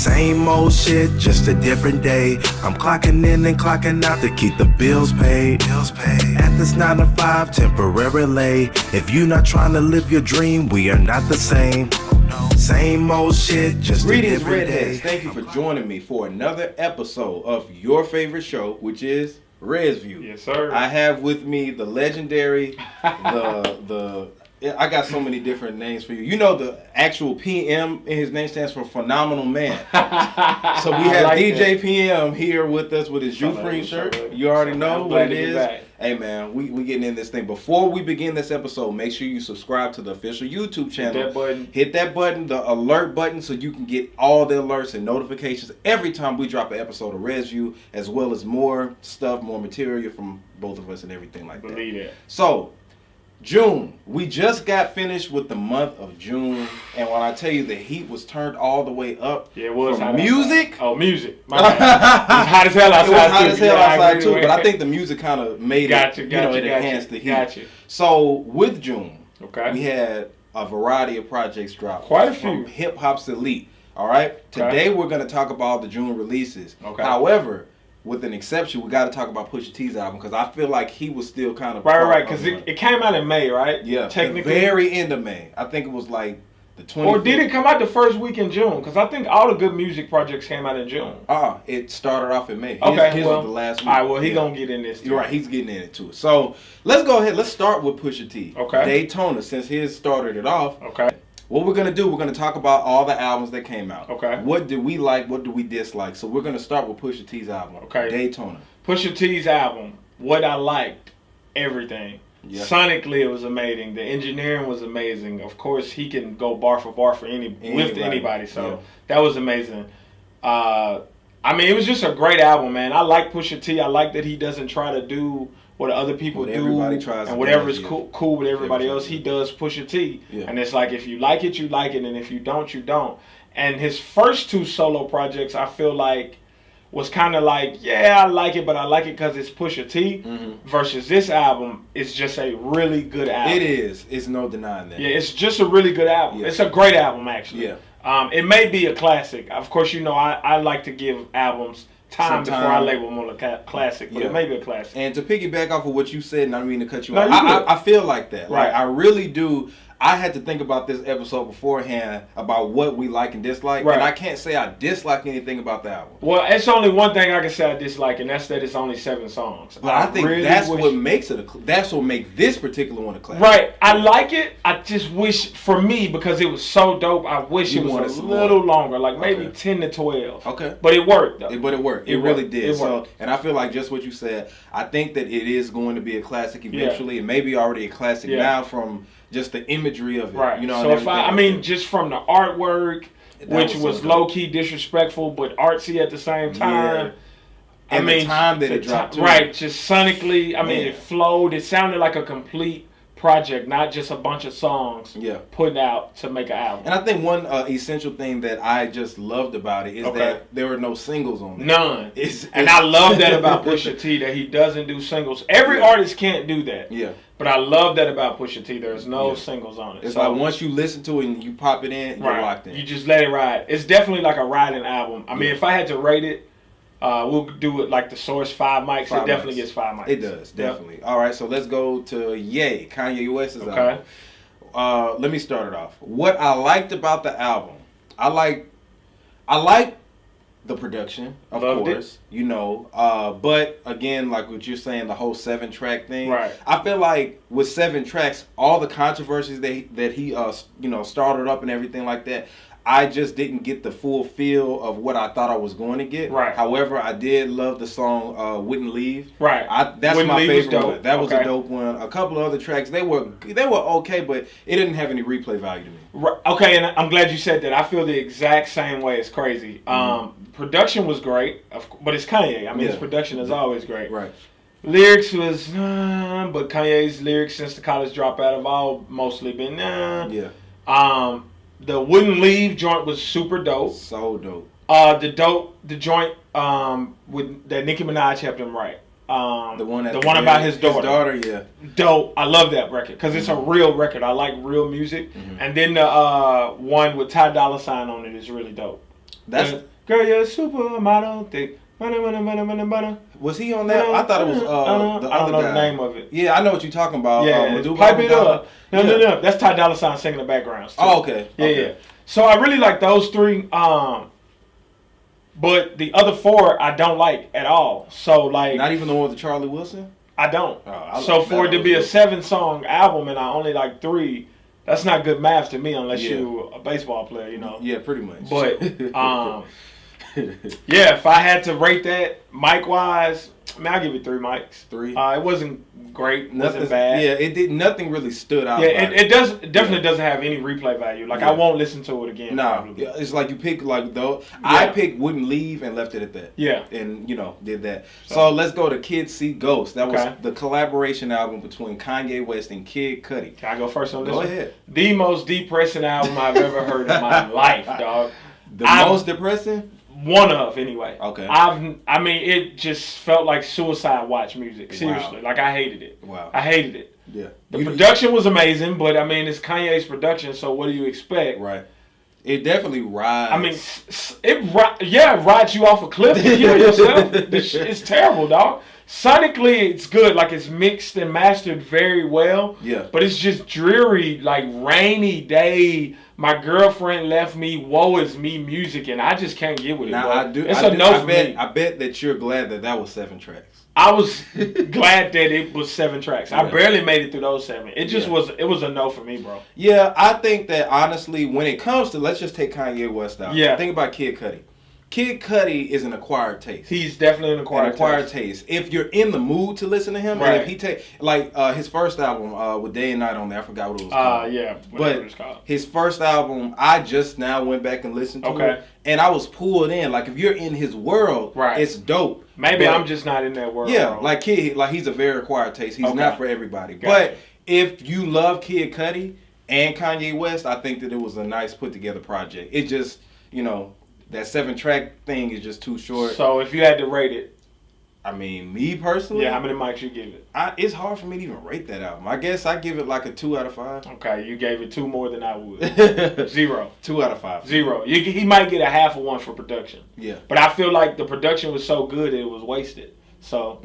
Same old shit, just a different day. I'm clocking in and clocking out to keep the bills paid. At this 9 to 5, temporarily. If you not trying to live your dream, we are not the same. Same old shit, just a different Redheads. day. Thank you for joining me for another episode of your favorite show, which is Red's View. Yes, sir. I have with me the legendary, I got so many different names for you. You know the actual PM in his name stands for Phenomenal Man. So we have like DJ that. PM here with us with his Jupreme shirt. You already know I'm what glad it to be is. back. Hey man, we getting in this thing. Before we begin this episode, make sure you subscribe to the official YouTube channel. Hit that button, the alert button, so you can get all the alerts and notifications every time we drop an episode of Res View, as well as more stuff, more material from both of us and everything like that. Believe it. So, June. We just got finished with the month of June, and when I tell you the heat was turned all the way up, Yeah, it was from hot music. outside. Oh, music. My bad. It was hot as hell outside. It was hot as hell Yeah, I outside agree too, with but I that. think the music kind of made it, it enhanced the heat. Gotcha. So with June, Okay. we had a variety of projects drop. Quite a from few. hip hop's elite. All right. Today we're gonna talk about the June releases. Okay. However, with an exception, we got to talk about Pusha T's album because I feel like he was still kind of Right, because it came out in May, right? yeah, Technically. the very end of May. I think it was like the 20th. Or did it come out the first week in June? Because I think all the good music projects came out in June. It started off in May. Okay, was the last week. all right, well, he gonna get in this too. You're right, he's getting in it too. So let's go ahead. Let's start with Pusha T. Okay. Daytona, since his started it off. Okay. What we're gonna do, we're gonna talk about all the albums that came out. Okay. What did we like? What do we dislike? So we're gonna start with Pusha T's album. Okay. Daytona. Pusha T's album, what I liked, everything. Yeah. Sonically, it was amazing. The engineering was amazing. Of course, he can go bar for bar for with anybody. So Yeah. that was amazing. I mean, it was just a great album, man. I like Pusha T. I like that he doesn't try to do what other people What do everybody tries and to whatever do, is yeah. cool with everybody Everything. else. He does Pusha T. Yeah. And it's like, if you like it, you like it. And if you don't, you don't. And his first two solo projects, I feel like, was kind of like, yeah, I like it, but I like it because it's Pusha T. Mm-hmm. Versus this album, it's just a really good album. It is. It's no denying that. Yeah, it's just a really good album. Yeah. It's a great album, actually. Yeah. It may be a classic. Of course, you know, I like to give albums time before I label them on a classic, but Yeah. it may be a classic. And to piggyback off of what you said, and I don't mean to cut you No, off, you good. I feel like that. Right. Like, I really do. I had to think about this episode beforehand about what we like and dislike, Right. and I can't say I dislike anything about the album. Well, it's only one thing I can say I dislike, and that's that it's only 7 songs. But I think really that's wish- what makes it that's what makes this particular one a classic. Right, I like it. I just wish, for me, because it was so dope, I wish You it wanted was a some little more. longer, like maybe Okay. 10 to 12. Okay. But it worked, though. But it worked. It It really worked. did. It So, worked. and I feel like just what you said. I think that it is going to be a classic eventually, and maybe already a classic Yeah. now from just the imagery of it. Right. You know. So and if everything I like mean, that. just from the artwork, That which was so was dope. low key disrespectful but artsy at the same time. Yeah. And the time that it dropped, too. Right, just sonically, I mean, Yeah. it flowed. It sounded like a complete project, not just a bunch of songs Yeah. put out to make an album. And I think one essential thing that I just loved about it is Okay. that there were no singles on it. None. It's- And I love that about Pusha T, that he doesn't do singles. Every Yeah. artist can't do that. Yeah. But I love that about Pusha T. There's no Yeah. singles on it. It's So- like once you listen to it and you pop it in, you're locked in. You just let it ride. It's definitely like a riding album. I mean, Yeah. if I had to rate it, we'll do it like the Source 5 mics. Five It definitely mics. gets 5 mics. It does, Yep. definitely. All right, so let's go to Ye, Kanye West's Okay. album. Let me start it off. What I liked about the album, I like the production, of Loved course, you know. But again, like what you're saying, the whole 7-track thing. Right. I feel like with 7 tracks, all the controversies that he started up and everything like that, I just didn't get the full feel of what I thought I was going to get. Right. However, I did love the song "Wouldn't Leave." Right. That's Wouldn't my Leave was favorite dope. one. That was a Okay. dope one. A couple of other tracks, they were okay, but it didn't have any replay value to me. Right. Okay, and I'm glad you said that. I feel the exact same way. It's crazy. Production was great, but it's Kanye. I mean, his Yeah. production is always great. Right. Lyrics was, but Kanye's lyrics since the college dropout have all mostly been, Yeah. The Wouldn't Leave joint was super dope. So dope. The joint with that Nicki Minaj helped him write. The one about his daughter. Yeah. Dope. I love that record because it's a real record. I like real music. And then the one with Ty Dolla $ign on it is really dope. That's Girl, you're a supermodel. Thick. Was he on that? I thought it was the other I don't know guy. the name of it. Yeah, I know what you're talking about. Yeah, Pipe It Up. No. That's Ty Dolla $ign singing the backgrounds. Too. Oh, okay. Yeah. So I really like those three. But the other four I don't like at all. So like, not even the one with Charlie Wilson. I don't. Oh, so for it to be a 7-song album and I only like 3, that's not good math to me unless you're a baseball player, you know. Yeah, pretty much. But yeah, if I had to rate that mic wise, I mean, I'll give it 3 mics. 3. It wasn't great. Wasn't bad. Yeah, it did. Nothing really stood out. Yeah, it definitely doesn't have any replay value. Like I won't listen to it again. No, it's like you pick like though. I picked Wouldn't Leave and left it at that. Yeah, and did that. So let's go to Kids See Ghosts. That was the collaboration album between Kanye West and Kid Cudi. Can I go first on this? Go one? ahead. The most depressing album I've ever heard in my life, dog. Most depressing. One of anyway. Okay. I mean, it just felt like suicide watch music. Seriously, like I hated it. Wow. I hated it. Yeah. The production was amazing, but I mean, it's Kanye's production, so what do you expect? Right. It definitely rides. I mean, it rides you off a cliff to kill yourself. It's terrible, dog. Sonically, it's good. Like, it's mixed and mastered very well. Yeah. But it's just dreary, like, rainy day. My girlfriend left me, woe is me music, and I just can't get with it. Now, bro. It's a no for me. I bet that you're glad that was 7 tracks. I was glad that it was 7 tracks. I barely made it through those 7. It just was a no for me, bro. Yeah, I think that honestly, when it comes to, let's just take Kanye West out. Yeah. Think about Kid Cudi. Kid Cudi is an acquired taste. He's definitely an acquired taste. If you're in the mood to listen to him, right. and if he take his first album with Day and Night on there, I forgot what it was called. Yeah, but it's called. His first album, I just now went back and listened to it, and I was pulled in. Like if you're in his world, it's dope. Maybe I'm just not in that world. Yeah, bro. like he's a very acquired taste. He's not for everybody. Gotcha. But if you love Kid Cudi and Kanye West, I think that it was a nice put together project. It just that 7-track thing is just too short. So if you had to rate it, I mean, me personally, how many mics you give it? It's hard for me to even rate that album. I guess I give it like a 2 out of 5. Okay, you gave it 2 more than I would. 0. 2 out of 5. 0. He might get a half of 1 for production. Yeah. But I feel like the production was so good that it was wasted. So.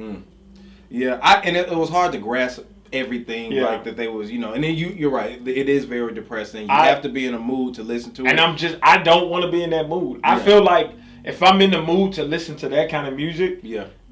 Yeah, and it was hard to grasp everything like that they was, and then you're right. It is very depressing. You have to be in a mood to listen to it. And I don't want to be in that mood. I feel like if I'm in the mood to listen to that kind of music,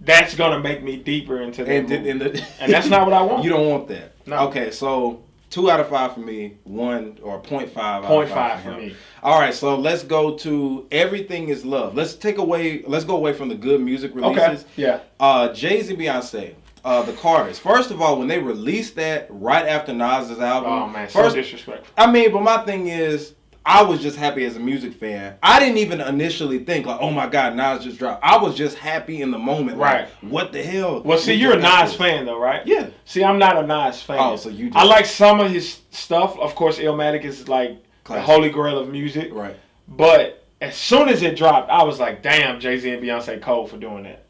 that's gonna make me deeper into that mood. And that's not what I want. You don't want that. No. Okay, so 2 out of 5 for me, 1 or 0.5 out of 5 for me. All right, so let's go to Everything Is Love. Let's go away from the good music releases. Okay. Yeah. Jay-Z, Beyonce. The Carters. First of all, when they released that right after Nas's album, oh man, so disrespectful. I mean, but my thing is, I was just happy as a music fan. I didn't even initially think like, oh my God, Nas just dropped. I was just happy in the moment. Right. Like, what the hell? Well, see, you're a Nas fan though, right? Yeah. See, I'm not a Nas fan. Oh, so you do. I like some of his stuff. Of course, Illmatic is like classic. The holy grail of music. Right. But as soon as it dropped, I was like, damn, Jay-Z and Beyonce cold for doing that.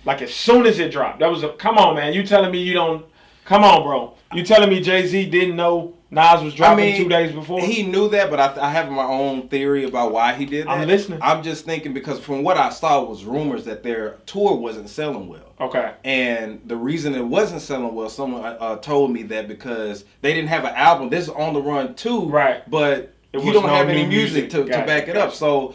Like as soon as it dropped, come on, man. You telling me you don't? Come on, bro. You telling me Jay-Z didn't know Nas was dropping 2 days before? He knew that, but I have my own theory about why he did that. I'm listening. I'm just thinking because from what I saw was rumors that their tour wasn't selling well. Okay. And the reason it wasn't selling well, someone told me that because they didn't have an album. This is On the Run 2. Right. But you don't have any music to back it up. So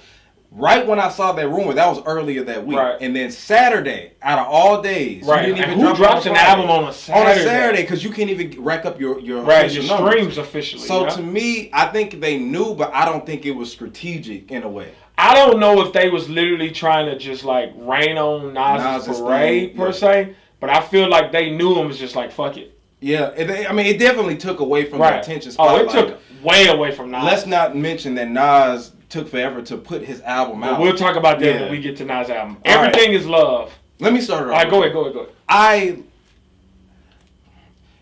right when I saw that rumor, that was earlier that week. Right. And then Saturday, out of all days, right. you didn't even who drops an album on a Saturday? On a Saturday, because you can't even rack up your streams officially. So to me, I think they knew, but I don't think it was strategic in a way. I don't know if they was literally trying to just like rain on Nas's parade per se, but I feel like they knew him was just like, fuck it. Yeah, it definitely took away from the attention spotlight. Oh, it took way away from Nas. Let's not mention that Nas took forever to put his album out. We'll talk about that when we get to Nas' album. Everything is Love. Let me start it off. All right, go ahead.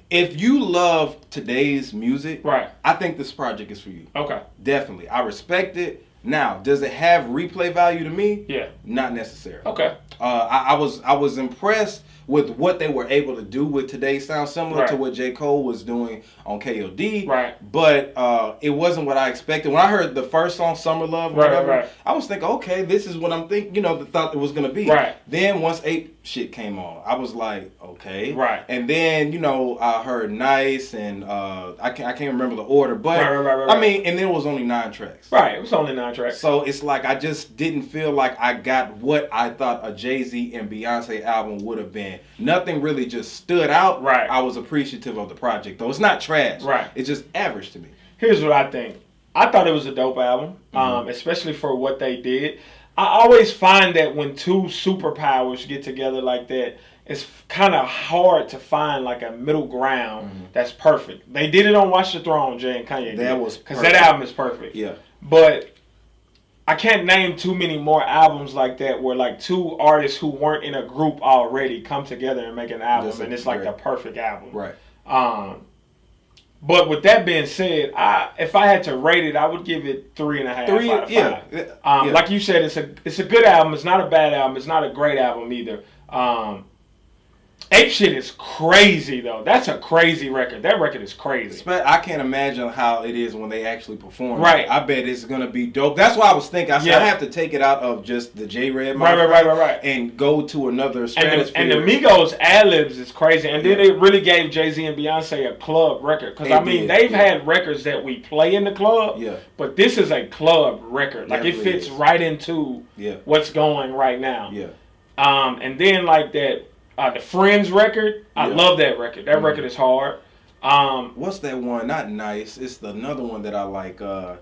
If you love today's music, right, I think this project is for you. Okay. Definitely. I respect it. Now, does it have replay value to me? Yeah. Not necessarily. Okay. I was impressed with what they were able to do with today's sound, similar to what J. Cole was doing on KOD. Right. But it wasn't what I expected. When I heard the first song, Summer Love, or whatever, I was thinking, okay, this is what I'm thinking, thought it was going to be. Right. Then once Ape shit came on, I was like, okay. Right. And then, I heard Nice and I can't remember the order, but I mean, and then it was only 9 tracks. Right, it was only 9 tracks. So it's like I just didn't feel like I got what I thought a Jay-Z and Beyonce album would have been. Nothing really just stood out. Right. I was appreciative of the project, though. It's not trash. Right. It's just average to me. Here's what I think. I thought it was a dope album, especially for what they did. I always find that when two superpowers get together like that, it's kind of hard to find like a middle ground that's perfect. They did it on Watch the Throne, Jay and Kanye. That was perfect. Because that album is perfect. Yeah. But I can't name too many more albums like that where like two artists who weren't in a group already come together and make an album, and it's like the perfect album. Right. But with that being said, if I had to rate it, I would give it 3.5 out of 5. Like you said, it's a good album. It's not a bad album. It's not a great album either. Ape Shit is crazy though. That's a crazy record. That record is crazy. I can't imagine how it is when they actually perform. Right. I bet it's gonna be dope. That's why I was thinking. I said I have to take it out of just the J-Red, right, and go to another stratosphere. And the Migos ad-libs is crazy. And then it really gave Jay-Z and Beyonce a club record. Because, they've had records that we play in the club. Yeah. But this is a club record. Like, it fits right into what's going right now. Yeah. And then, like, that... the Friends record, I love that record. That record is hard. What's that one? Not Nice. It's another one that I like. I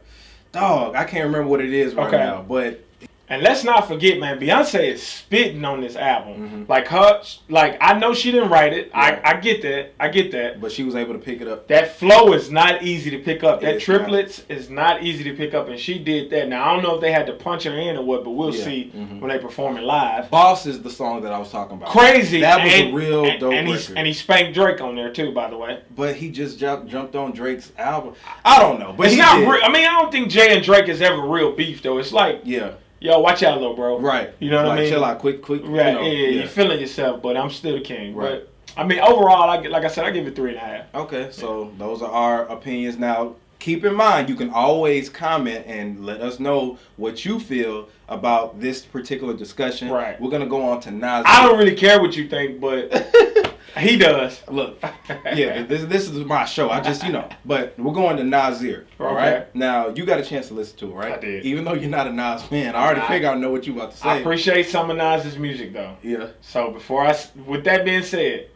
can't remember what it is right now. But and let's not forget, man, Beyonce is spitting on this album. Like I know she didn't write it. Yeah. I get that. But she was able to pick it up. That flow is not easy to pick up. That triplets is not easy to pick up, and she did that. Now I don't know if they had to punch her in or what, but we'll see when they perform it live. Boss is the song that I was talking about. Crazy. That was a real dope record. And he spanked Drake on there too, by the way. But he just jumped on Drake's album. I don't know, but it's not real. I mean, I don't think Jay and Drake is ever real beef though. It's like yo, watch out, little bro. Right. You know what I mean? Chill out, quick. Right. You're feeling yourself, but I'm still the king. Right. But I mean, overall, like I said, I give it 3.5. Okay, so those are our opinions. Now, keep in mind, you can always comment and let us know what you feel about this particular discussion. Right. We're gonna go on to Nasir. I don't really care what you think, but he does. Look, this is my show. I just, but we're going to Nasir. All right. Now you got a chance to listen to it, right? I did. Even though you're not a Nas fan, I already figure I know what you about to say. I appreciate some of Nas's music though. Yeah. So with that being said,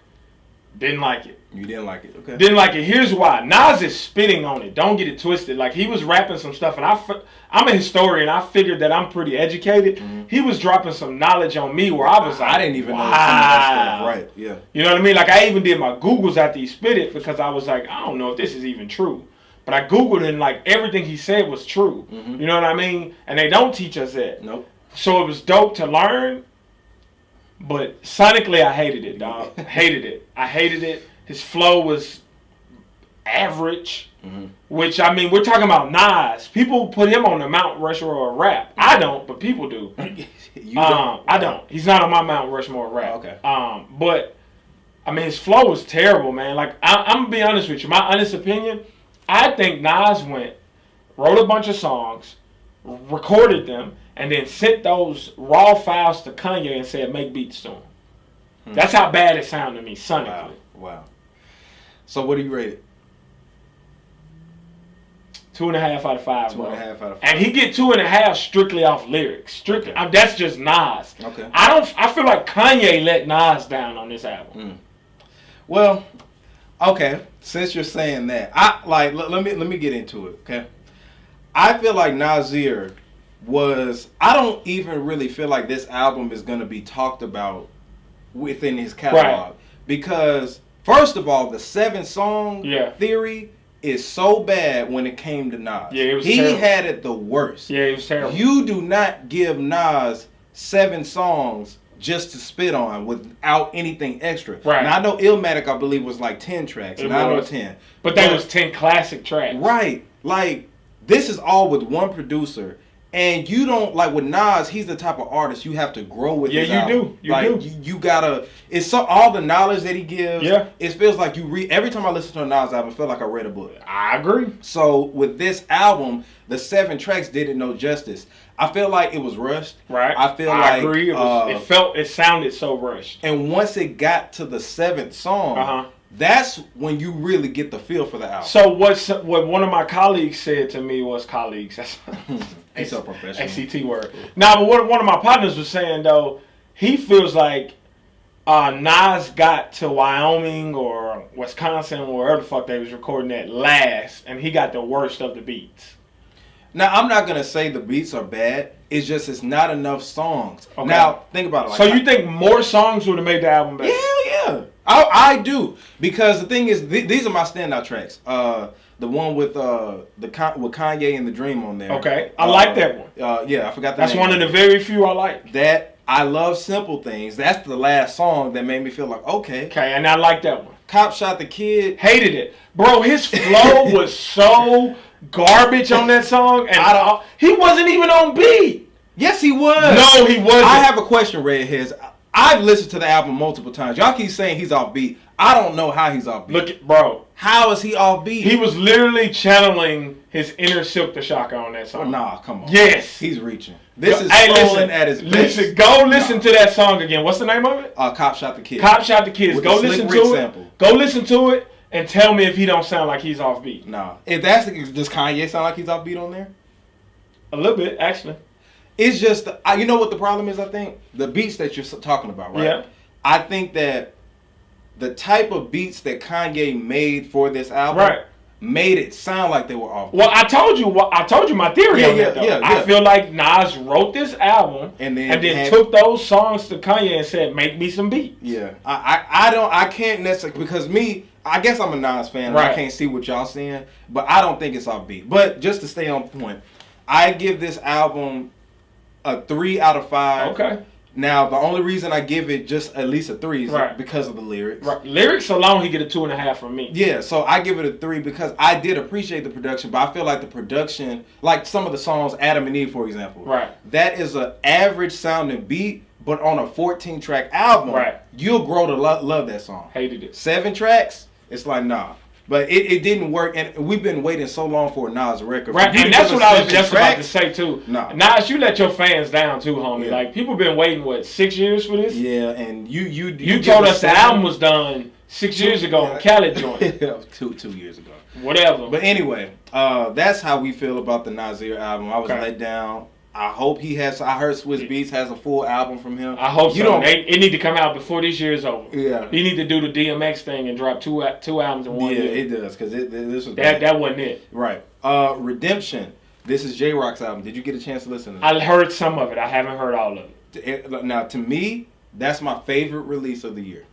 didn't like it. You didn't like it, okay? Didn't like it. Here's why. Nas is spitting on it. Don't get it twisted. Like, he was rapping some stuff, and I'm a historian. I figured that I'm pretty educated. He was dropping some knowledge on me where I was like, I didn't even know some of that stuff. Right, yeah. You know what I mean? Like, I even did my Googles after he spit it because I was like, I don't know if this is even true. But I Googled it, and, like, everything he said was true. You know what I mean? And they don't teach us that. Nope. So it was dope to learn, but sonically, I hated it, dog. Hated it. I hated it. His flow was average, which, I mean, we're talking about Nas. People put him on the Mount Rushmore of rap. I don't, but people do. You don't? I don't. He's not on my Mount Rushmore of rap. Oh, okay. But, I mean, his flow was terrible, man. Like, I'm going to be honest with you. My honest opinion, I think Nas wrote a bunch of songs, recorded them, and then sent those raw files to Kanye and said, make beats to him. That's how bad it sounded to me, sonically. Wow. So what do you rate it? 2.5 out of 5. 2.5 out of 5. And he get 2.5 strictly off lyrics. Strictly, Okay. That's just Nas. Okay. I feel like Kanye let Nas down on this album. Well, okay. Since you're saying that, let me get into it. Okay. I feel like Nasir I don't even really feel like this album is gonna be talked about within his catalog because. First of all, the 7-song theory is so bad when it came to Nas. Yeah, it was He terrible. had it the worst. Yeah, it was terrible. You do not give Nas 7 songs just to spit on without anything extra. Right. Now, I know Illmatic, I believe, was like 10 tracks. 9 or 10. But that was 10 classic tracks. Right. Like, this is all with one producer. And you don't, like with Nas, he's the type of artist you have to grow with. Yeah, his you album. do. You gotta. It's so all the knowledge that he gives. Yeah. It feels like you read every time I listen to a Nas album. I feel like I read a book. I agree. So with this album, the 7 tracks didn't know justice. I feel like it was rushed. Right. I agree. It sounded so rushed. And once it got to the 7th song, that's when you really get the feel for the album. So what one of my colleagues said to me was He's so professional. ACT word. Now, but what one of my partners was saying though, he feels like Nas got to Wyoming or Wisconsin or wherever the fuck they was recording at last, and he got the worst of the beats. Now, I'm not going to say the beats are bad. It's just it's not enough songs. Okay. Now, think about it. So you think more songs would have made the album better? Yeah. I do. Because the thing is, these are my standout tracks. The one with Kanye and The Dream on there. Okay. I like that one. Yeah, I forgot the That's name. one of the very few I like. That, I Love Simple Things. That's the last song that made me feel like, okay. Okay, and I like that one. Cop Shot the Kid. Hated it. Bro, his flow was so garbage on that song, and he wasn't even on beat. Yes, he was. No, he wasn't. I have a question, Redheads. I've listened to the album multiple times. Y'all keep saying he's off beat. I don't know how he's off beat. Look, bro. How is he off beat? He was literally channeling his inner Silk the Shocker on that song. Nah, come on. Yes. He's reaching. This is stolen at his best. Listen to that song again. What's the name of it? Cop Shot the Kid. Cop Shot the Kids. With Go the listen Slick to Rick it. sample. Go listen to it and tell me if he don't sound like he's off beat. Nah. If that's the case, does Kanye sound like he's off beat on there? A little bit, actually. It's just, you know what the problem is, I think? The beats that you're talking about, right? Yeah. I think that the type of beats that Kanye made for this album made it sound like they were off beat. Well, I told you my theory on that, though. Yeah. I feel like Nas wrote this album and then took those songs to Kanye and said, make me some beats. Yeah. I can't necessarily, because I guess I'm a Nas fan and I can't see what y'all seeing, but I don't think it's off beat. But just to stay on point, I give this album a 3 out of 5. Okay. Now, the only reason I give it just at least a 3 is because of the lyrics. Right. Lyrics alone, he get a 2.5 from me. Yeah, so I give it a 3 because I did appreciate the production, but I feel like the production, like some of the songs, Adam and Eve, for example. Right. That is an average sounding beat, but on a 14-track album, you'll grow to love that song. Hated it. 7 tracks, it's like, nah. But it didn't work, and we've been waiting so long for a Nas record. Right, and that's what I was just about to say, too. Nah. Nas, you let your fans down, too, homie. Yeah. Like, people been waiting, 6 years for this? Yeah, and you told us the album was done 6 years ago on Khaled joint. 2 years ago. Whatever. But anyway, that's how we feel about the Nasir album. I was let down. I hope he has. I heard Swiss Beats has a full album from him. I hope so. It need to come out before this year is over. Yeah. He need to do the DMX thing and drop two albums in 1 year. Yeah, it does because this was that wasn't it. Right. Redemption. This is J-Rock's album. Did you get a chance to listen to it? I heard some of it. I haven't heard all of it. Now, to me, that's my favorite release of the year.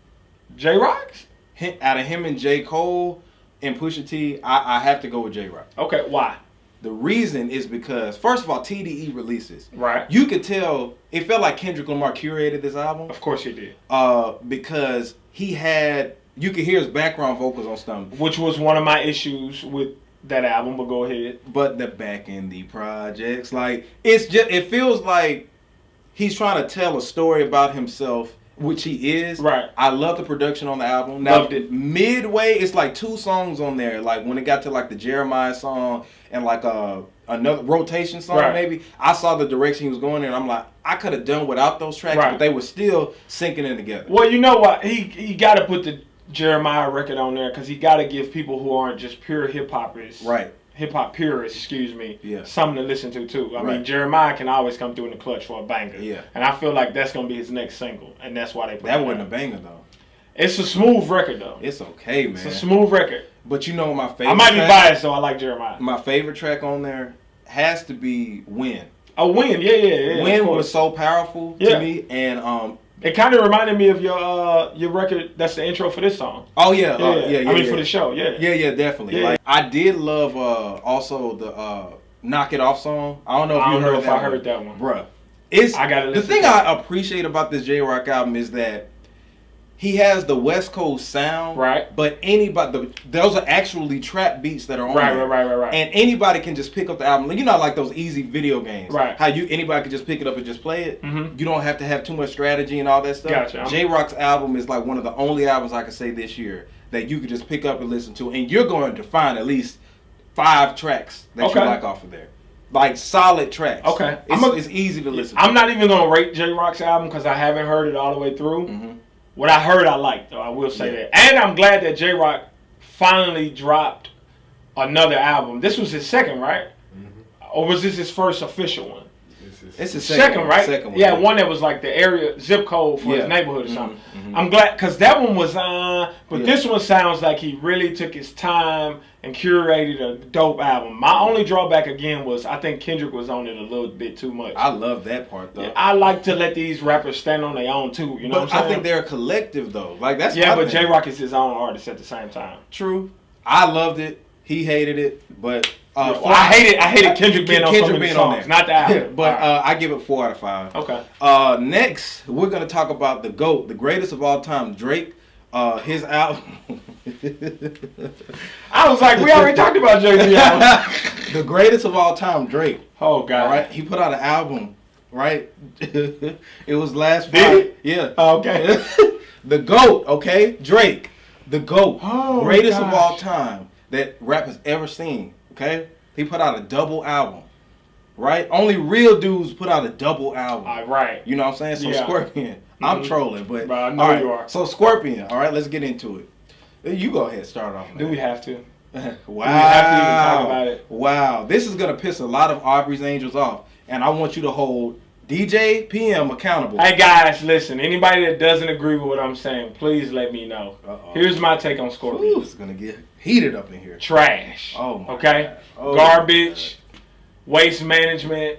J-Rock's? Out of him and J. Cole and Pusha T, I have to go with J-Rock. Okay, why? The reason is because, first of all, TDE releases. Right. You could tell, it felt like Kendrick Lamar curated this album. Of course he did. Because you could hear his background vocals on Stumble. Which was one of my issues with that album, but go ahead. But the back in the projects, like, it feels like he's trying to tell a story about himself, which he is. Right. I love the production on the album. Now, loved it. Midway, it's like 2 songs on there. Like when it got to like the Jeremiah song and like another rotation song maybe. I saw the direction he was going in and I'm like, I could have done without those tracks, but they were still syncing in together. Well, you know what? He got to put the Jeremiah record on there because he got to give people who aren't just pure hip-hoppers. Right. Hip-hop purists, something to listen to, too. I mean, Jeremiah can always come through in the clutch for a banger. Yeah. And I feel like that's going to be his next single, and that's why they put that wasn't a banger, though. It's a smooth record, though. It's okay, man. It's a smooth record. But you know my favorite I might be biased, though. I like Jeremiah. My favorite track on there has to be Win. Oh, Win. Yeah. Win was so powerful to me, and it kind of reminded me of your record. That's the intro for this song. Oh yeah. For the show. Yeah, definitely. Yeah. Like I did love also the "Knock It Off" song. I don't know if you heard that. I heard that one, bruh. I gotta listen. The thing I appreciate about this J-Rock album is that he has the West Coast sound, right? But those are actually trap beats that are on there. Right. And anybody can just pick up the album. You know, like those easy video games, right? How anybody can just pick it up and just play it. Mm-hmm. You don't have to have too much strategy and all that stuff. Gotcha. J-Rock's album is like one of the only albums I can say this year that you could just pick up and listen to, and you're going to find at least 5 tracks that you like off of there. Like solid tracks. Okay. It's easy to listen to. I'm not even going to rate J-Rock's album because I haven't heard it all the way through. Mm-hmm. What I heard I liked, though. I will say that. And I'm glad that J-Rock finally dropped another album. This was his second, right? Mm-hmm. Or was this his first official one? It's his second, right? Second one. Yeah, one that was like the area zip code for his neighborhood or something. Mm-hmm. I'm glad because that one was but this one sounds like he really took his time and curated a dope album. My only drawback again was I think Kendrick was on it a little bit too much. I love that part though. Yeah, I like to let these rappers stand on their own too. You know what I'm saying? I think they're a collective though. Like that's but J-Rock is his own artist at the same time. True. I loved it. He hated it, but I hated Kendrick being on so many songs, not the album. But I give it 4 out of 5. Okay. Next, we're gonna talk about the GOAT, the greatest of all time, Drake. His album. I was like, we already talked about Jay-Z album. The greatest of all time, Drake. Oh God. All right, he put out an album. Right. It was last Friday. Yeah. Okay. The GOAT. Okay, Drake. The GOAT. Oh, greatest of all time that rap has ever seen. Okay, he put out a double album, right? Only real dudes put out a double album, right? You know what I'm saying? So Scorpion, I'm trolling, but I know you are. So Scorpion, all right, let's get into it. You go ahead, start off. Do we have to? Wow, do we have to even talk about it? Wow, this is gonna piss a lot of Aubrey's Angels off, and I want you to hold DJ PM accountable. Hey guys, listen. Anybody that doesn't agree with what I'm saying, please let me know. Here's my take on Scorpion. Ooh, it's gonna get heated up in here. Trash. Oh my okay. God. Oh Garbage. Waste management.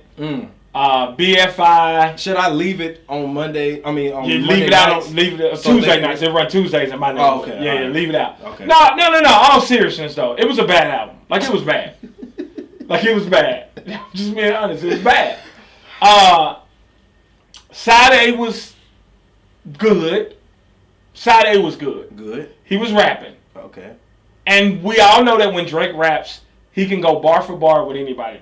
BFI. Should I leave it on Monday? I mean, on you Monday leave it out. Leave it Tuesday nights. They run Tuesdays in my neighborhood. Oh, okay. Yeah, right. leave it out. Okay. No. All seriousness though, it was a bad album. Like it was bad. Like it was bad. Just being honest, it was bad. Side A was good. Side A was good. Good. He was rapping. Okay. And we all know that when Drake raps, he can go bar for bar with anybody.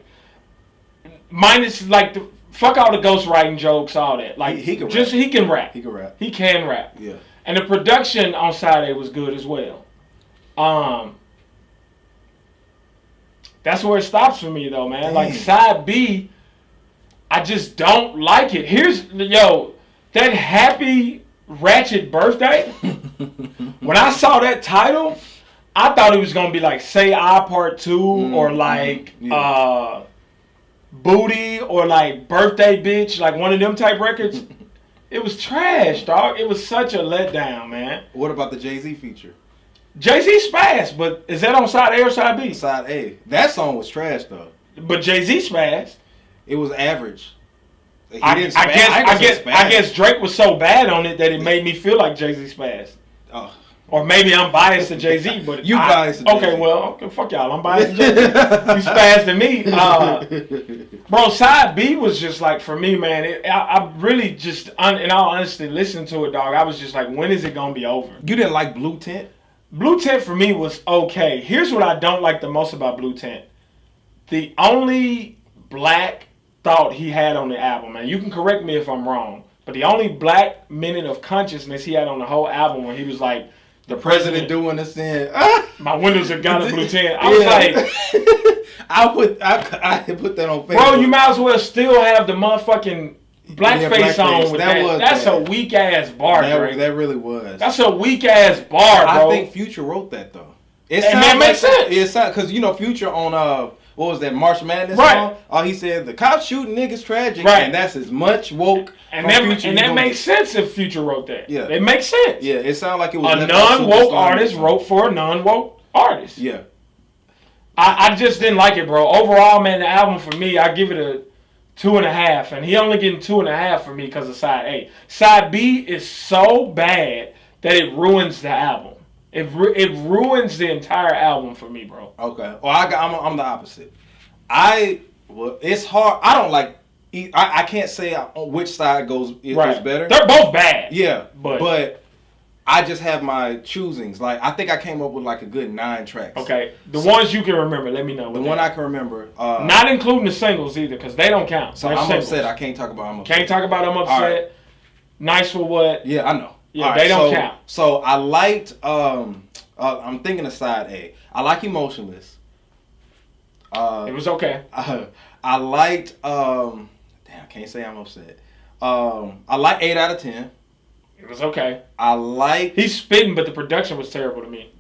Minus like the fuck all the ghostwriting jokes, all that. Like he can just rap. he can rap. He can rap. He can rap. Yeah. And the production on Side A was good as well. That's where it stops for me though, man. Dang. Like Side B, I just don't like it. Here's that Happy Ratchet Birthday. When I saw that title, I thought it was gonna be like Say I Part 2 or like Booty or like Birthday Bitch, like one of them type records. It was trash, dog. It was such a letdown, man. What about the Jay-Z feature? Jay-Z spazzed, but is that on Side A or Side B? Side A. That song was trash though. But Jay-Z spazzed. It was average. I guess Drake was so bad on it that it made me feel like Jay-Z spazzed. Oh. Or maybe I'm biased to Jay-Z, but biased to Jay-Z. Okay, well, fuck y'all. I'm biased to Jay-Z. You spazzed to me. Bro, Side B was just like, for me, man, I really just, in all honesty, listening to it, dog, I was just like, when is it going to be over? You didn't like Blue Tint? Blue Tint for me was okay. Here's what I don't like the most about Blue Tint. The only black thought he had on the album, and you can correct me if I'm wrong, but the only black minute of consciousness he had on the whole album when he was like, the president doing this in my windows are got a blue tint. I was like, I put that on Facebook. Bro, you might as well still have the motherfucking blackface on with that. That's a weak ass bar, bro. That really was. That's a weak ass bar, bro. I think Future wrote that though. And that makes sense. It's because Future on what was that March Madness song? He said the cops shooting niggas tragic, right? And that's as much woke. And that makes sense if Future wrote that. Yeah, it makes sense. Yeah, it sounded like it was a non-woke artist wrote for a non-woke artist. Yeah, I just didn't like it, bro. Overall, man, the album for me, I give it a 2.5, and he only getting 2.5 for me because of Side A. Side B is so bad that it ruins the album. It ruins the entire album for me, bro. Okay. Well, I'm the opposite. It's hard. I don't like. I can't say on which side is better. They're both bad. Yeah, but I just have my choosings. Like, I think I came up with like a good 9 tracks. Okay. The ones you can remember, let me know. The one I can remember. Not including the singles either, because they don't count. So I'm upset. I can't talk about I'm upset. Can't talk about I'm upset. Right. Nice for what? Yeah, I know. Yeah, right, they don't count. So I liked, I'm thinking of side A. I like Emotionless. It was okay. I liked, damn, I can't say I'm upset. I like 8 out of 10. It was okay. I like. He's spitting, but the production was terrible to me.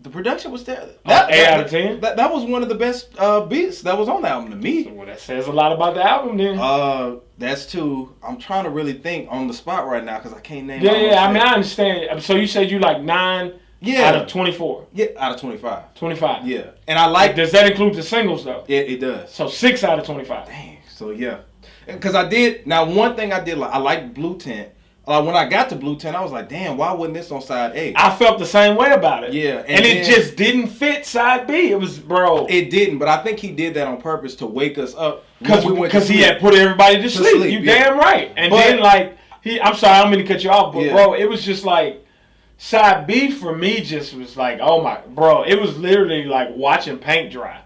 The production was terrible. 8 out of 10? That was one of the best beats that was on the album to me. Well, that says a lot about the album then. That's 2. I'm trying to really think on the spot right now because I can't name. Yeah, I mean, I understand. So you said you like 9 out of 24? Yeah, out of 25. 25. Yeah. And I like. Does that include the singles though? Yeah, it does. So 6 out of 25. Dang. So yeah. Because I did. Now, one thing I did like, I like Blue Tent. When I got to Blue Tent, I was like, damn, why wasn't this on side A? I felt the same way about it. Yeah. And it just didn't fit side B. It was, bro. It didn't, but I think he did that on purpose to wake us up. Because he had put everybody to sleep. You damn right. And then, like, I'm sorry, I don't mean to cut you off, but, bro, it was just like, side B for me just was like, oh my, bro, it was literally like watching paint dry.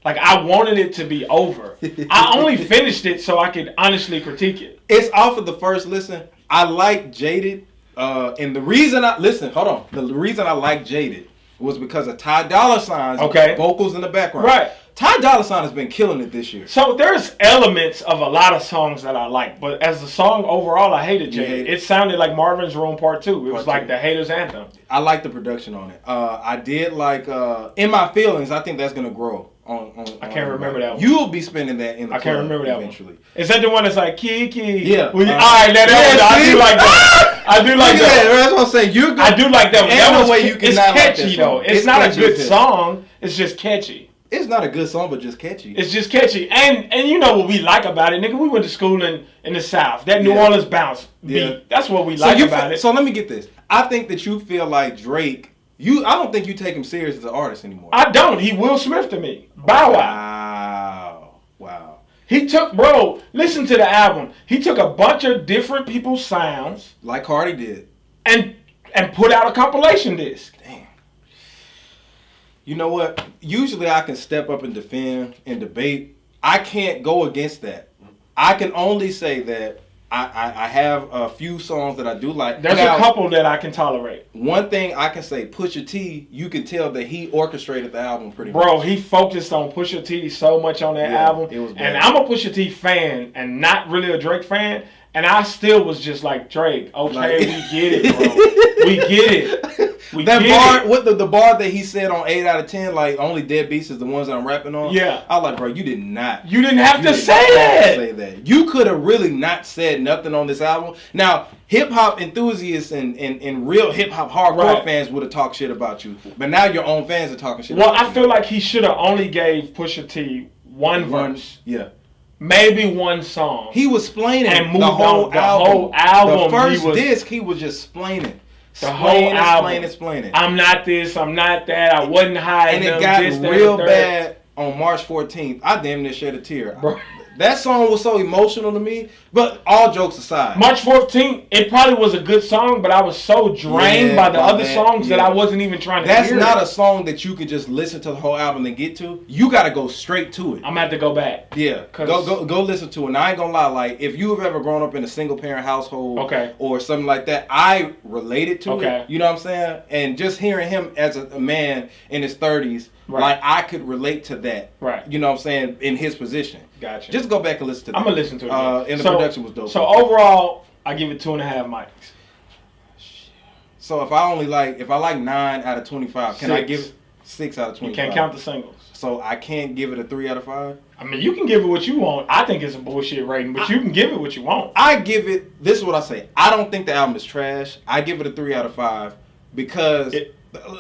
Like, I wanted it to be over. I only finished it so I could honestly critique it. It's off of the first listen. I like Jaded, and the reason the reason I like Jaded was because of Ty Dolla $ign's vocals in the background. Right. Ty Dolla $ign has been killing it this year. So there's elements of a lot of songs that I like, but as the song overall, I hated Jaded. It sounded like Marvin's Room Part 2. It was like the haters' anthem. I like the production on it. I did like In My Feelings. I think that's gonna grow. I can't remember that one. You'll be spending that in the I can't remember that eventually. One. Is that the one that's like Kiki? Yeah. All right, I do like that. I do like that. That's what I'm saying. You're good. I do like that one. That no way you can it's not catchy like that though. It's not a good song. It's just catchy. It's not a good song, but just catchy. It's just catchy. And you know what we like about it, nigga? We went to school in the South. That New Orleans bounce beat. That's what we like about it. So let me get this. I think that you feel like Drake. I don't think you take him serious as an artist anymore. I don't. He Will Smith to me. Bow Wow. He took, listen to the album. He took a bunch of different people's sounds. Like Cardi did. And put out a compilation disc. Damn. You know what? Usually I can step up and defend and debate. I can't go against that. I can only say that I have a few songs that I do like. There's a couple that I can tolerate. One thing I can say, Pusha T, you can tell that he orchestrated the album pretty much. Bro, he focused on Pusha T so much on that album. It was bad. And I'm a Pusha T fan and not really a Drake fan. And I still was just like, Drake, okay, we get it, bro. We get it. The bar that he said on 8 out of 10, like only dead beats is the ones that I'm rapping on. Yeah. I was like, bro, you did not. You didn't have to say that. You could have really not said nothing on this album. Now, hip hop enthusiasts and real hip hop hardcore fans would have talked shit about you. But now your own fans are talking shit about you. Well, I feel like he should have only gave Pusha T one verse. Yeah. Maybe one song. He was splaining and moved the whole album. The first disc, he was just splaining. The whole album. Explaining. I'm not this, I'm not that, I wasn't hiding. And it got real bad on March 14th. I damn near shed a tear. Bro. That song was so emotional to me, but all jokes aside. March 14th, it probably was a good song, but I was so drained by the other songs that I wasn't even trying to hear. That's not a song that you could just listen to the whole album and get to. You got to go straight to it. I'm going to have to go back. Yeah, go listen to it. And I ain't going to lie, like, if you have ever grown up in a single-parent household or something like that, I related to it. You know what I'm saying? And just hearing him as a man in his 30s, like, I could relate to that. Right. You know what I'm saying? In his position. Gotcha. Just go back and listen to that. I'm going to listen to it. And the production was dope. So overall, I give it 2.5 mics. So if I like 9 out of 25, can I give it 6 out of 25? You can't count the singles. So I can't give it a 3 out of 5? I mean, you can give it what you want. I think it's a bullshit rating, but you can give it what you want. I give it, this is what I say. I don't think the album is trash. I give it a 3 out of 5 because...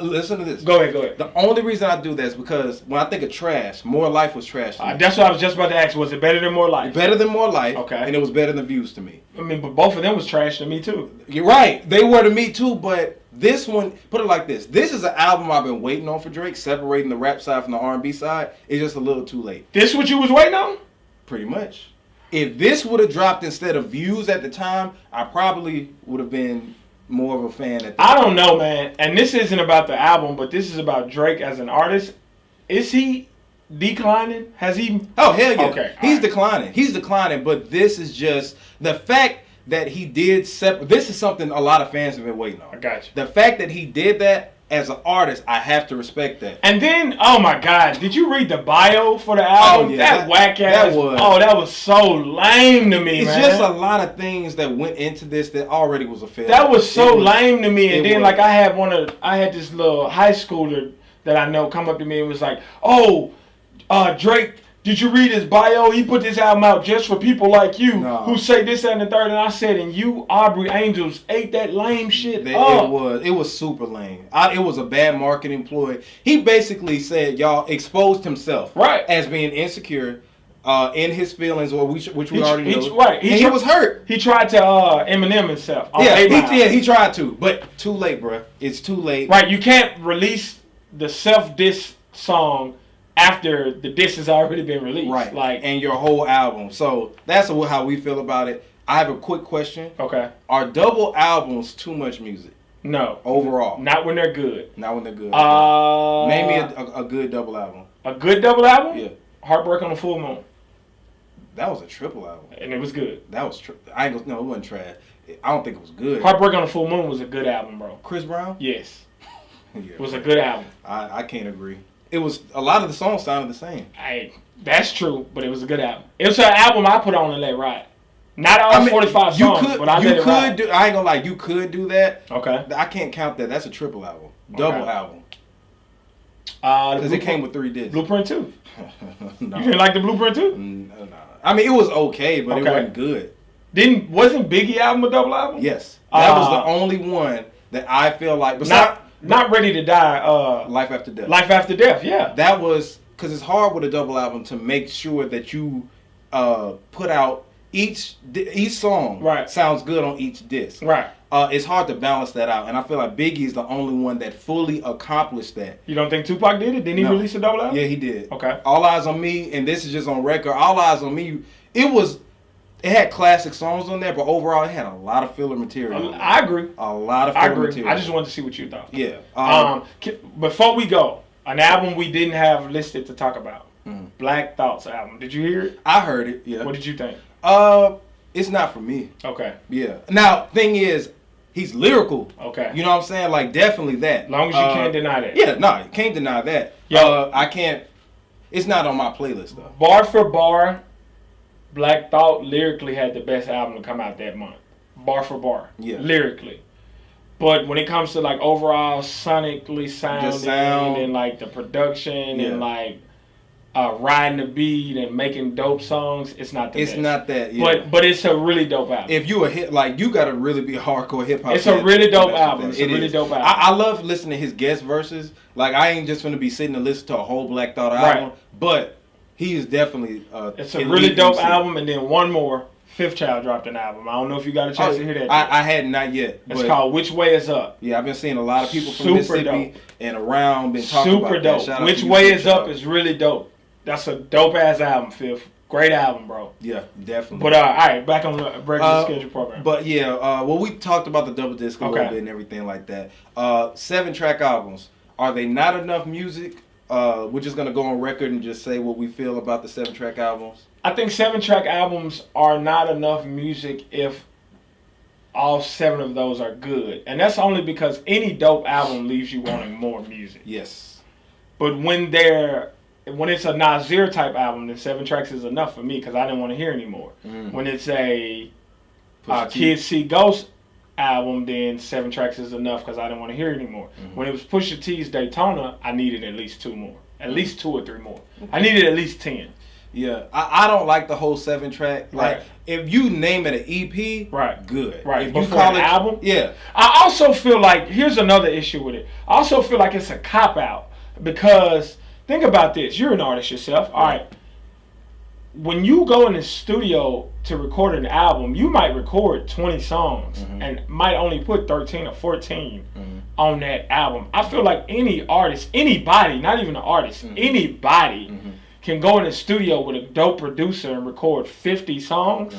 Listen to this. Go ahead. The only reason I do that is because when I think of trash, More Life was trash to me. That's what I was just about to ask. Was it better than More Life? Better than More Life. Okay. And it was better than Views to me. I mean, but both of them was trash to me too. You're right. They were to me too, but this one, put it like this. This is an album I've been waiting on for Drake, separating the rap side from the R&B side. It's just a little too late. This what you was waiting on? Pretty much. If this would have dropped instead of Views at the time, I probably would have been more of a fan at that I don't know, man. And this isn't about the album, but this is about Drake as an artist. Is he declining? Has he? Oh, hell yeah. Okay. He's declining. He's declining, but this is just the fact that he did this is something a lot of fans have been waiting on. I got you. The fact that he did that as an artist, I have to respect that. And then, oh my God, did you read the bio for the album? Oh, yeah. That whack ass. That was so lame to me, it's man. It's just a lot of things that went into this that already was a failure. That was so lame to me. And then, like, I had this little high schooler that I know come up to me and was like, "Oh, Drake, did you read his bio? He put this album out just for people like you who say this, that, and the third." And I said, and you, Aubrey Angels, ate that lame shit up. It was super lame. It was a bad marketing ploy. He basically said, y'all exposed himself as being insecure in his feelings, or which we already know. Right. He was hurt. He tried to Eminem himself. He tried to, but too late, bruh. It's too late. Right. You can't release the self-diss song after the diss has already been released. Right. Like, and your whole album. So that's how we feel about it. I have a quick question. Okay. Are double albums too much music? No. Overall. Not when they're good. Not when they're good. Okay. Name me a good double album. A good double album? Yeah. Heartbreak on the Full Moon. That was a triple album. And it was good. That was it wasn't trash. I don't think it was good. Heartbreak on the Full Moon was a good album, bro. Chris Brown? Yes. Yeah, it was a good album. I can't agree. It was a lot of the songs sounded the same. That's true, but it was a good album. It was an album I put on and let ride. Not all 45 songs, but I let it ride. I ain't gonna lie, you could do that. Okay. I can't count that. That's a triple album. Double album. Because it came with 3 discs. Blueprint 2. No. You didn't like the Blueprint 2? No. I mean, it was okay, but it wasn't good. Wasn't Biggie album a double album? Yes. That was the only one that I feel like... Not Ready to Die. Life After Death. Life After Death, yeah. That was... Because it's hard with a double album to make sure that you put out each song sounds good on each disc. Right. It's hard to balance that out. And I feel like Biggie is the only one that fully accomplished that. You don't think Tupac did it? Didn't he release a double album? Yeah, he did. Okay. All Eyes on Me, and this is just on record, All Eyes on Me, it had classic songs on there, but overall it had a lot of filler material. I agree. A lot of filler material. I just wanted to see what you thought. Yeah. Before we go, an album we didn't have listed to talk about. Black Thought's album. Did you hear it? I heard it, yeah. What did you think? It's not for me. Okay. Yeah. Now, thing is, he's lyrical. Okay. You know what I'm saying? Like, definitely that. As long as you can't deny that. Yeah, no, you can't deny that. I can't. It's not on my playlist, though. Bar for bar, Black Thought lyrically had the best album to come out that month. Bar for bar. Yeah. Lyrically. But when it comes to, like, overall sonically sounding and, like, the production and, like, riding the beat and making dope songs, it's not the best. It's not that, yeah. But it's a really dope album. If you a hit, like, you gotta really be a hardcore hip hop. It's a really dope album. It's a really dope album. I love listening to his guest verses. Like, I ain't just gonna be sitting and listen to a whole Black Thought album, but he is definitely. It's a really dope album, and then one more. Fifth Child dropped an album. I don't know if you got a chance to hear that. I had not yet. It's called Which Way Is Up. Yeah, I've been seeing a lot of people from Mississippi and around been talking about that. Super dope. Which Way Is Up is really dope. That's a dope ass album, Fifth. Great album, bro. Yeah, definitely. But all right, back on the regular schedule program. But yeah, well, we talked about the double disc a little bit and everything like that. 7-track albums. Are they not enough music? We're just gonna go on record and just say what we feel about the 7-track albums. I think 7-track albums are not enough music if all 7 of those are good, and that's only because any dope album leaves you wanting more music. Yes. But when it's a Nasir type album, then 7 tracks is enough for me because I didn't want to hear anymore. When it's a Kids See Ghosts album, then 7 tracks is enough because I didn't want to hear anymore. When it was Pusha T's Daytona, I needed at least 2 more. At least 2 or 3 more. I needed at least 10. Yeah, I don't like the whole 7-track. Like, if you name it an EP, good. Right. If you call it an album, yeah. I also feel like here's another issue with it. I also feel like it's a cop out because think about this. You're an artist yourself. All right. When you go in the studio to record an album, you might record 20 songs and might only put 13 or 14 on that album. I feel like any artist, anybody, not even an artist, anybody can go in the studio with a dope producer and record 50 songs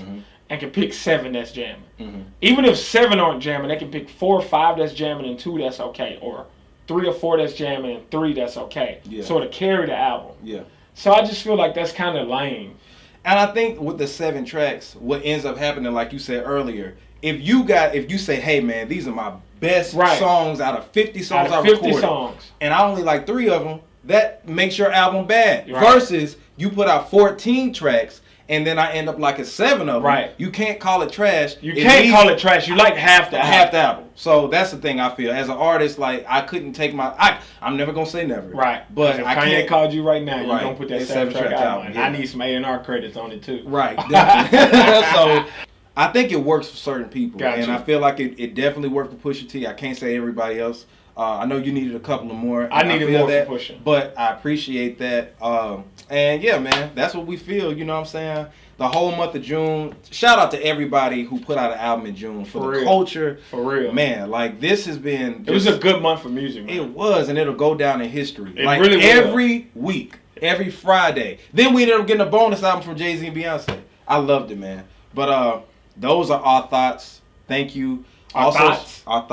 and can pick 7 that's jamming. Mm-hmm. Even if 7 aren't jamming, they can pick 4 or 5 that's jamming and 2 that's okay, or 3 or 4 that's jamming and 3 that's okay. Yeah. So to carry the album. Yeah. So I just feel like that's kind of lame. And I think with the 7 tracks, what ends up happening, like you said earlier, if you say, hey man, these are my best songs out of 50 songs I recorded, and I only like 3 of them, that makes your album bad. Right. Versus you put out 14 tracks and then I end up liking 7 of them. Right. You can't call it trash. You can't call it trash. You like half the album. So that's the thing I feel. As an artist, like I couldn't take I'm never gonna say never. Right. But if Kanye called you right now, you're gonna put that 7-track album. Yeah. I need some A&R credits on it too. Right. Definitely. So I think it works for certain people. Gotcha. And I feel like it definitely worked for Pusha T. I can't say everybody else. I know you needed a couple of more. I needed more for Pusha. But I appreciate that. And yeah, man, that's what we feel. You know what I'm saying? The whole month of June. Shout out to everybody who put out an album in June for the culture. For real. Man, like this has been. It was a good month for music, man. It was, and it'll go down in history. It like really every week, every Friday. Then we ended up getting a bonus album from Jay-Z and Beyonce. I loved it, man. But those are our thoughts. Thank you. Our thoughts. Our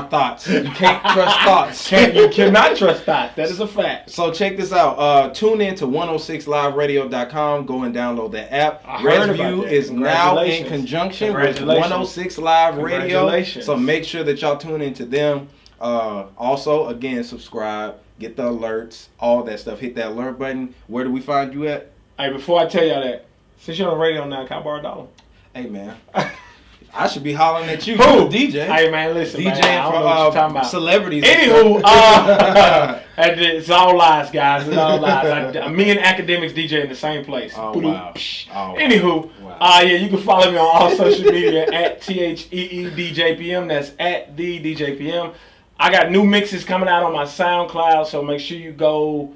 thoughts. You can't trust thoughts. You cannot trust thoughts. That is a fact. So check this out. Tune in to 106liveradio.com. Go and download that app. Resview is now in conjunction with 106 Live Radio. So make sure that y'all tune into them. Also, again, subscribe. Get the alerts. All that stuff. Hit that alert button. Where do we find you at? Hey, before I tell y'all that, since you're on the radio now, can I borrow $1? Hey, man. I should be hollering at you. Who? DJ. Hey, man, listen, DJ man, from celebrities. Anywho, it's all lies, guys. It's all lies. Me and Academics DJ in the same place. Oh, wow. Anywho, yeah, you can follow me on all social media at TheeDJPM. That's at the DJPM. I got new mixes coming out on my SoundCloud, so make sure you go.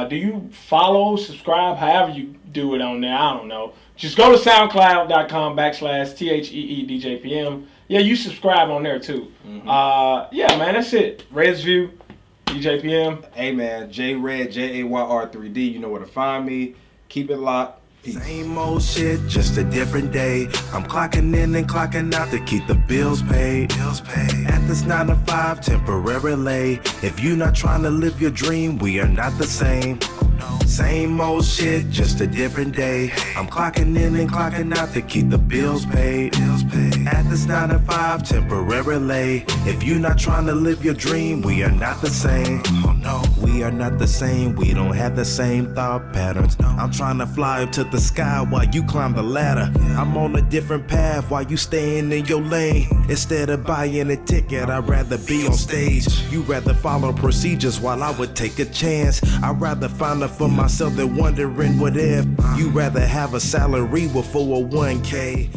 Do you follow, subscribe, however you do it on there? I don't know. Just go to soundcloud.com/TheeDJPM. Yeah, you subscribe on there too. Mm-hmm. Yeah, man, that's it. Resview, DJPM. Hey, man, J-Red, JAYR3D. You know where to find me. Keep it locked. Peace. Same old shit, just a different day. I'm clocking in and clocking out to keep the bills paid. At this 9 to 5 temporarily. If you not trying to live your dream, we are not the same. Same old shit, just a different day. I'm clocking in and clocking out to keep the bills paid. At this 9 to 5 temporarily. If you not trying to live your dream, we are not the same. Oh no, we are not the same. We don't have the same thought patterns. I'm trying to fly up to the sky while you climb the ladder. I'm on a different path while you staying in your lane. Instead of buying a ticket, I'd rather be on stage. You rather follow procedures while I would take a chance. I'd rather find a for myself than wondering what if. You rather have a salary with 401k.